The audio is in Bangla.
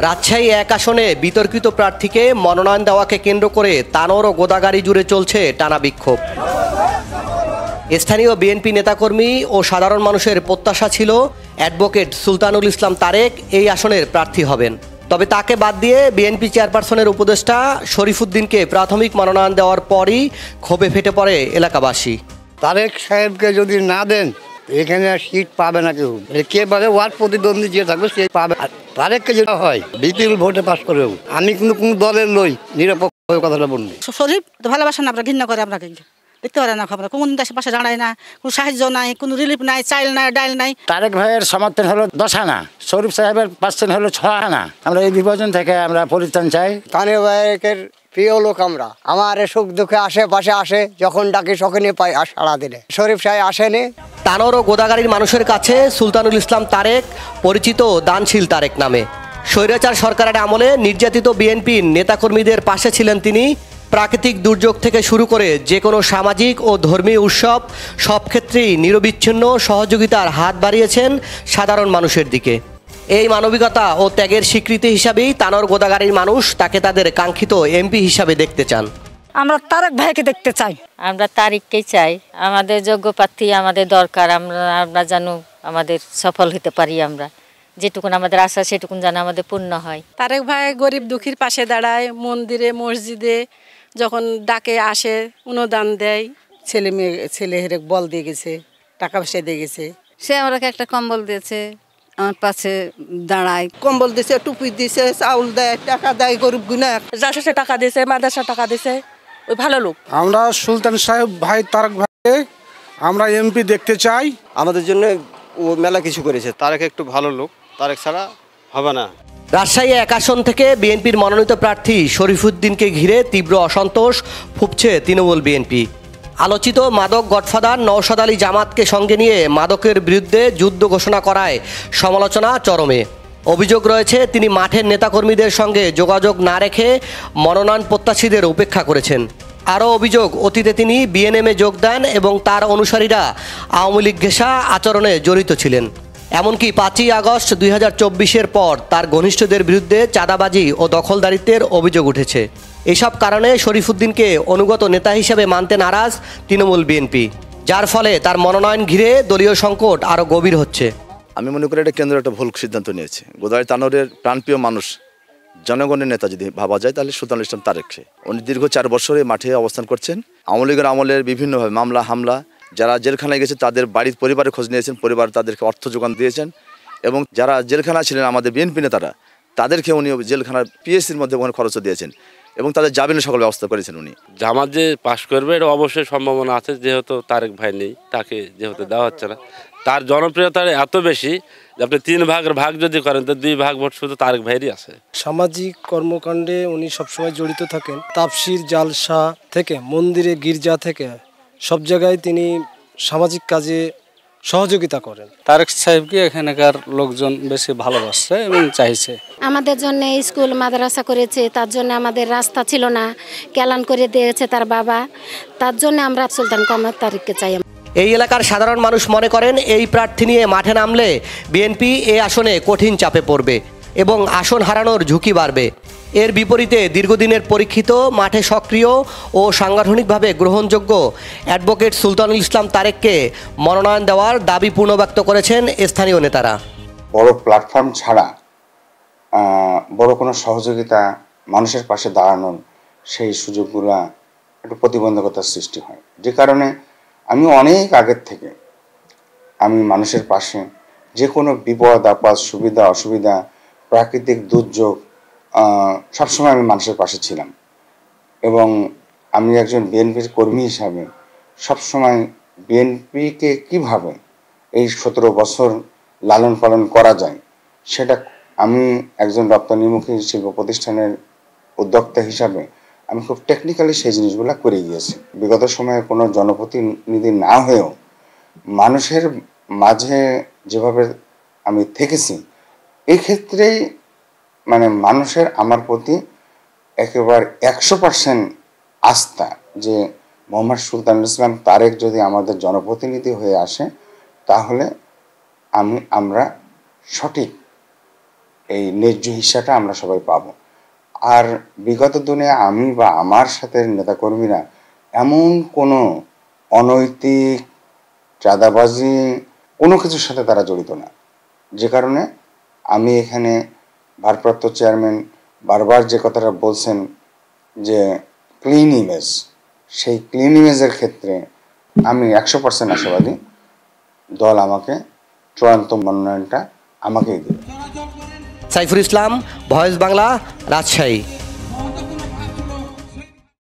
রাজশাহী এক আসনে বিতর্কিত প্রার্থীকে মনোনয়ন দেওয়াকে কেন্দ্র করে তানোর ও গোদাগাড়ি জুড়ে চলছে টানা বিক্ষোভ। স্থানীয় বিএনপি নেতাকর্মী ও সাধারণ মানুষের প্রত্যাশা ছিল অ্যাডভোকেট সুলতানুল ইসলাম তারেক এই আসনের প্রার্থী হবেন। তবে তাকে বাদ দিয়ে বিএনপি চেয়ারপারসনের উপদেষ্টা শরীফুদ্দীনকে প্রাথমিক মনোনয়ন দেওয়ার পরই ক্ষোভে ফেটে পড়ে এলাকাবাসী। তারেক সাহেবকে যদি না দেন এখানে সিট পাবে না কেউ, একেবারে ওয়ার্ড প্রতিদ্বন্দ্বী যে থাকবে সে পাবে। তারেককে যেটা হয় বিপুল ভোটে পাস করে। আমি কিন্তু কোনো দলের লই, নিরপেক্ষ কথাটা বললি। শরীফ ভালোবাসা না, আমরা ঘৃণা করে, আমরা দেখতে পারে না, খবর কোন দেশের পাশে দাঁড়ায় না, কোনো সাহায্য নাই, কোনো রিলিফ নাই, চাইল নাই, ডাইল নাই। তারেক ভাইয়ের সমর্থন হলো 10 আনা, শরীফ সাহেবের পার্সেন্ট হলো 6 আনা। আমরা এই বিভাজন থেকে আমরা পরিত্রাণ চাই। তারেক ভাইয়ের প্রিয় লোক আমরা, আমার সুখ দুঃখে আশেপাশে আসে, যখন ডাকি সকলে পাই সাড়া দিলে। শরীফ সাহেব আসেনি। তানোর ও গোদাগাড়ির মানুষের কাছে সুলতানুল ইসলাম তারেক পরিচিত দানশীল তারেক নামে। স্বৈরাচার সরকারের আমলে নির্যাতিত বিএনপির নেতাকর্মীদের পাশে ছিলেন তিনি। প্রাকৃতিক দুর্যোগ থেকে শুরু করে যে কোনো সামাজিক ও ধর্মীয় উৎসব সব ক্ষেত্রেই নিরবিচ্ছিন্ন সহযোগিতার হাত বাড়িয়েছেন সাধারণ মানুষের দিকে। এই মানবিকতা ও ত্যাগের স্বীকৃতি হিসাবেই তানোর গোদাগাড়ির মানুষ তাকে তাদের কাঙ্ক্ষিত এমপি হিসাবে দেখতে চান। আমরা তারেক ভাইকে দেখতে চাই, আমরা তারেককেই চাই। আমাদের যোগ্য প্রার্থী আমাদের দরকার। আমরা যেন আমাদের সফল হতে পারি, আমরা যেটুকুন আমাদের আশা সেটুকুন যেন আমাদের পূর্ণ হয়। তারেক ভাই গরিব দুঃখীর পাশে দাঁড়ায়, মন্দিরে মসজিদে যখন ডাকে আসে, অনুদান দেয়। ছেলে হেরে বল দিয়ে গেছে, টাকা পয়সা দিয়ে গেছে। সে আমাকে একটা কম্বল দিয়েছে, আমার পাশে দাঁড়ায়। কম্বল দিছে, টুপি দিছে, চাউল দেয়, টাকা দেয়, গরিব গুনা যাচ্ছে টাকা দিছে, মাদ্রাসা টাকা দিছে, ওই ভালো লোক। আমরা সুলতান সাহেব ভাই তারেক ভাইকে আমরা এমপি দেখতে চাই। আমাদের জন্য ও মেলা কিছু করেছে। তারেক একটু ভালো লোক, তারেক ছাড়া হবে না। রাজশাহী এক আসন থেকে বিএনপির মনোনীত প্রার্থী শরীফুদ্দীনকে ঘিরে তীব্র অসন্তোষ ফুঁকছে তৃণমূল বিএনপি। আলোচিত মাদক গডফাদার নওশাদ আলী জামাতকে সঙ্গে নিয়ে মাদকের বিরুদ্ধে যুদ্ধ ঘোষণা করায় সমালোচনা চরমে। অভিযোগ রয়েছে তিনি মাঠের নেতাকর্মীদের সঙ্গে যোগাযোগ না রেখে মনোনয়ন প্রত্যাশীদের উপেক্ষা করেছেন। আরও অভিযোগ, অতীতে তিনি বিএনএমে যোগ দেন এবং তার অনুসারীরা আওয়ামী লীগ ঘেঁষা আচরণে জড়িত ছিলেন। এমনকি 5ই আগস্ট 2024-এর পর তার ঘনিষ্ঠদের বিরুদ্ধে চাঁদাবাজি ও দখলদারিত্বের অভিযোগ উঠেছে। এসব কারণে শরীফুদ্দীনকে অনুগত নেতা হিসেবে মানতে নারাজ তৃণমূল বিএনপি, যার ফলে তার মনোনয়ন ঘিরে দলীয় সংকট আরও গভীর হচ্ছে। আমি মনে করি এটা কেন্দ্র একটা ভুল সিদ্ধান্ত নিয়েছে। গোদাগাড়ি তানোরের প্রাণপ্রিয় মানুষ, জনগণের নেতা যদি ভাবা যায় তাহলে সুলতানুল ইসলাম তারেককে। উনি দীর্ঘ 4 বছরে মাঠে অবস্থান করছেন। আওয়ামী লীগের আমলের বিভিন্নভাবে মামলা হামলা, যারা জেলখানায় গেছে তাদের বাড়ির পরিবারের খোঁজ নিয়েছেন, পরিবার তাদেরকে অর্থ যোগান দিয়েছেন, এবং যারা জেলখানা ছিলেন আমাদের বিএনপি নেতারা তাদেরকে উনি জেলখানার পিএসসির মধ্যে ওখানে খরচও দিয়েছেন এবং তাদের জামিনের সকল ব্যবস্থা করেছেন উনি। জামাত যে পাশ করবে এটা অবশ্যই সম্ভাবনা আছে, যেহেতু তারেক ভাই নেই, তাকে যেহেতু দেওয়া হচ্ছে না। তার জনপ্রিয়তা এত বেশি যে আপনি 3 ভাগের ভাগ যদি করেন তো 2 ভাগ ভোট শুধু তারেক ভাইয়েরই আছে। সামাজিক কর্মকাণ্ডে উনি সবসময় জড়িত থাকেন। তাফসির জালসা থেকে মন্দিরে গির্জা থেকে সব জায়গায় তিনি সামাজিক কাজে সহযোগিতা করেন। তারেক সাহেবকে এখানকার লোকজন বেশি ভালোবাসছে এবং চাইছে। আমাদের জন্য স্কুল মাদ্রাসা করেছে, তার জন্য আমাদের রাস্তা ছিল না, কেলান করে দিয়েছে তার বাবা, তার জন্য আমরা সুলতান কামাল তারেককে চাই। এই এলাকার সাধারণ মানুষ মনে করেন এই প্রার্থী নিয়ে মাঠে নামলে বিএনপি এই আসনে কঠিন চাপে পড়বে এবং আসন হারানোর ঝুঁকি বাড়বে। এর বিপরীতে দীর্ঘদিনের পরীক্ষিত, মাঠে সক্রিয় ও সাংগঠনিকভাবে গ্রহণযোগ্য অ্যাডভোকেট সুলতানুল ইসলাম তারেককে মনোনয়ন দেওয়ার দাবি পুনর্ব্যক্ত করেছেন স্থানীয় নেতারা। বড় প্ল্যাটফর্ম ছাড়া বড় কোনো সহযোগিতা, মানুষের পাশে দাঁড়ানোর সেই সুযোগগুলো একটু প্রতিবন্ধকতার সৃষ্টি হয়, যে কারণে আমি অনেক আগের থেকে আমি মানুষের পাশে যে কোনো বিপদ আপদ, সুবিধা অসুবিধা, প্রাকৃতিক দুর্যোগ সবসময় আমি মানুষের পাশে ছিলাম। এবং আমি একজন বিএনপির কর্মী হিসাবে সবসময় বিএনপিকে কিভাবে এই 17 বছর লালন পালন করা যায় সেটা আমি একজন রপ্তানিমুখী শিল্প প্রতিষ্ঠানের উদ্যোক্তা হিসাবে আমি খুব টেকনিক্যালি সেই জিনিসগুলো করে গিয়েছি। বিগত সময়ে কোনো জনপ্রতিনিধি না হয়েও মানুষের মাঝে যেভাবে আমি থেকেছি, এই ক্ষেত্রেই মানে মানুষের আমার প্রতি একেবারে 100% আস্থা যে মোহাম্মদ সুলতানুল ইসলাম তারেক যদি আমাদের জনপ্রতিনিধি হয়ে আসে তাহলে আমরা সঠিক এই ন্যায্য হিস্সাটা আমরা সবাই পাবো। আর বিগত দিনে আমি বা আমার সাথে নেতাকর্মীরা এমন কোনো অনৈতিক চাঁদাবাজি কোনো কিছুর সাথে তারা জড়িত না, যে কারণে আমি এখানে ভারপ্রাপ্ত চেয়ারম্যান বারবার যে কথাটা বলছেন যে ক্লিন ইমেজ, সেই ক্লিন ইমেজের ক্ষেত্রে আমি 100% আশাবাদী দল আমাকে চূড়ান্ত মনোনয়নটা আমাকেই দেবে। সাইফুল ইসলাম, ভয়েস বাংলা, রাজশাহী।